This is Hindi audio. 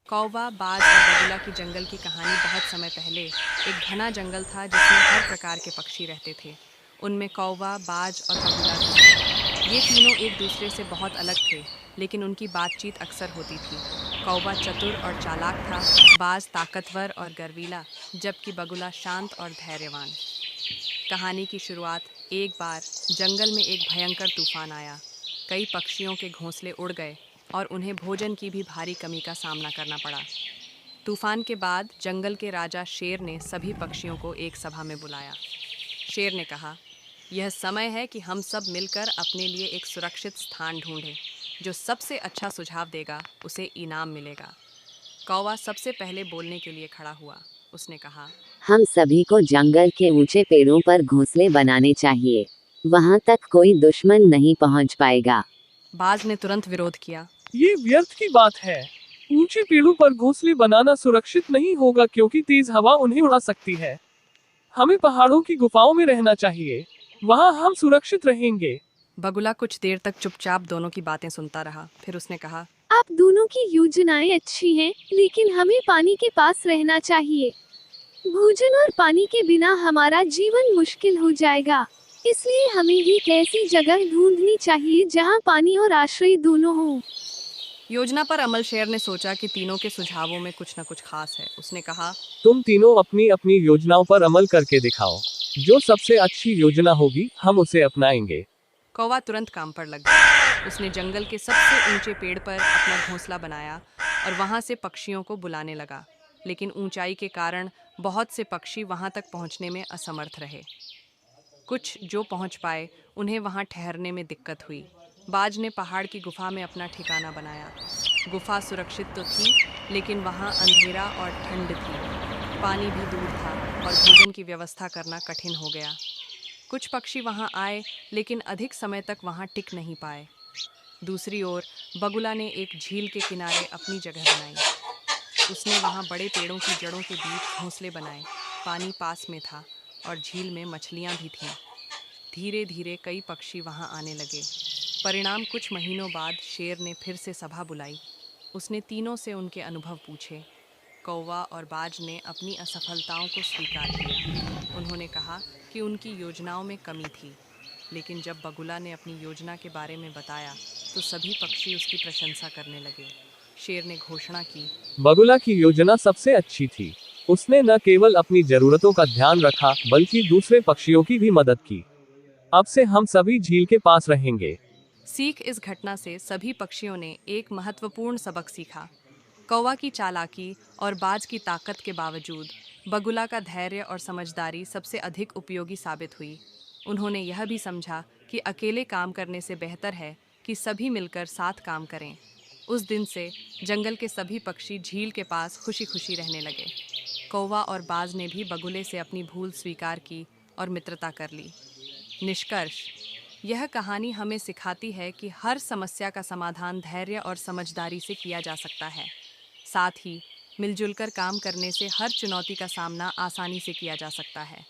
कौवा, बाज और बगुला की जंगल की कहानी। बहुत समय पहले एक घना जंगल था जिसमें हर प्रकार के पक्षी रहते थे। उनमें कौवा, बाज और बगुला भी थे। ये तीनों एक दूसरे से बहुत अलग थे, लेकिन उनकी बातचीत अक्सर होती थी। कौवा चतुर और चालाक था, बाज ताकतवर और गर्वीला, जबकि बगुला शांत और धैर्यवान। कहानी की शुरुआत। एक बार जंगल में एक भयंकर तूफान आया। कई पक्षियों के घोंसले उड़ गए और उन्हें भोजन की भी भारी कमी का सामना करना पड़ा। तूफान के बाद जंगल के राजा शेर ने सभी पक्षियों को एक सभा में बुलाया। शेर ने कहा, यह समय है कि हम सब मिलकर अपने लिए एक सुरक्षित स्थान ढूंढें। जो सबसे अच्छा सुझाव देगा उसे इनाम मिलेगा। कौवा सबसे पहले बोलने के लिए खड़ा हुआ। उसने कहा, हम सभी को जंगल के ऊंचे पेड़ों पर घोंसले बनाने चाहिए। वहां तक कोई दुश्मन नहीं पहुंच पाएगा। बाज ने तुरंत विरोध किया। ये व्यर्थ की बात है। ऊंचे पेड़ों पर घोंसले बनाना सुरक्षित नहीं होगा क्योंकि तेज हवा उन्हें उड़ा सकती है। हमें पहाड़ों की गुफाओं में रहना चाहिए। वहां हम सुरक्षित रहेंगे। बगुला कुछ देर तक चुपचाप दोनों की बातें सुनता रहा। फिर उसने कहा, आप दोनों की योजनाएं अच्छी हैं, लेकिन हमें पानी के पास रहना चाहिए। भोजन और पानी के बिना हमारा जीवन मुश्किल हो जाएगा। इसलिए हमें एक ऐसी जगह ढूंढनी चाहिए जहां पानी और आश्रय दोनों हो। योजना पर अमल। शेर ने सोचा कि तीनों के सुझावों में कुछ न कुछ खास है। उसने कहा, तुम तीनों अपनी अपनी योजनाओं पर अमल करके दिखाओ। जो सबसे अच्छी योजना होगी हम उसे अपनाएंगे। कौवा तुरंत काम पर लग गया। उसने जंगल के सबसे ऊंचे पेड़ पर अपना घोंसला बनाया और वहां से पक्षियों को बुलाने लगा। लेकिन ऊंचाई के कारण बहुत से पक्षी वहां तक पहुंचने में असमर्थ रहे। कुछ जो पहुंच पाए, उन्हें वहां ठहरने में दिक्कत हुई। बाज ने पहाड़ की गुफा में अपना ठिकाना बनाया। गुफा सुरक्षित तो थी, लेकिन वहां अंधेरा और ठंड थी। पानी भी दूर था और भोजन की व्यवस्था करना कठिन हो गया। कुछ पक्षी वहां आए, लेकिन अधिक समय तक वहां टिक नहीं पाए। दूसरी ओर बगुला ने एक झील के किनारे अपनी जगह बनाई। उसने वहां बड़े पेड़ों की जड़ों के बीच घोंसले बनाए। पानी पास में था और झील में मछलियां भी थीं। धीरे धीरे कई पक्षी वहां आने लगे। परिणाम। कुछ महीनों बाद शेर ने फिर से सभा बुलाई। उसने तीनों से उनके अनुभव पूछे। कौवा और बाज ने अपनी असफलताओं को स्वीकार किया। उन्होंने कहा कि उनकी योजनाओं में कमी थी, लेकिन जब बगुला ने अपनी योजना के बारे में बताया तो सभी पक्षी उसकी प्रशंसा करने लगे। शेर ने घोषणा की, बगुला की योजना सबसे अच्छी थी। उसने न केवल अपनी जरूरतों का ध्यान रखा बल्कि दूसरे पक्षियों की भी मदद की। अब से हम सभी झील के पास रहेंगे। सीख। इस घटना से सभी पक्षियों ने एक महत्वपूर्ण सबक सीखा। कौवा की चालाकी और बाज की ताकत के बावजूद बगुला का धैर्य और समझदारी सबसे अधिक उपयोगी साबित हुई। उन्होंने यह भी समझा कि अकेले काम करने से बेहतर है कि सभी मिलकर साथ काम करें। उस दिन से जंगल के सभी पक्षी झील के पास खुशी खुशी रहने लगे। कौवा और बाज ने भी बगुले से अपनी भूल स्वीकार की और मित्रता कर ली। निष्कर्ष। यह कहानी हमें सिखाती है कि हर समस्या का समाधान धैर्य और समझदारी से किया जा सकता है। साथ ही मिलजुल कर काम करने से हर चुनौती का सामना आसानी से किया जा सकता है।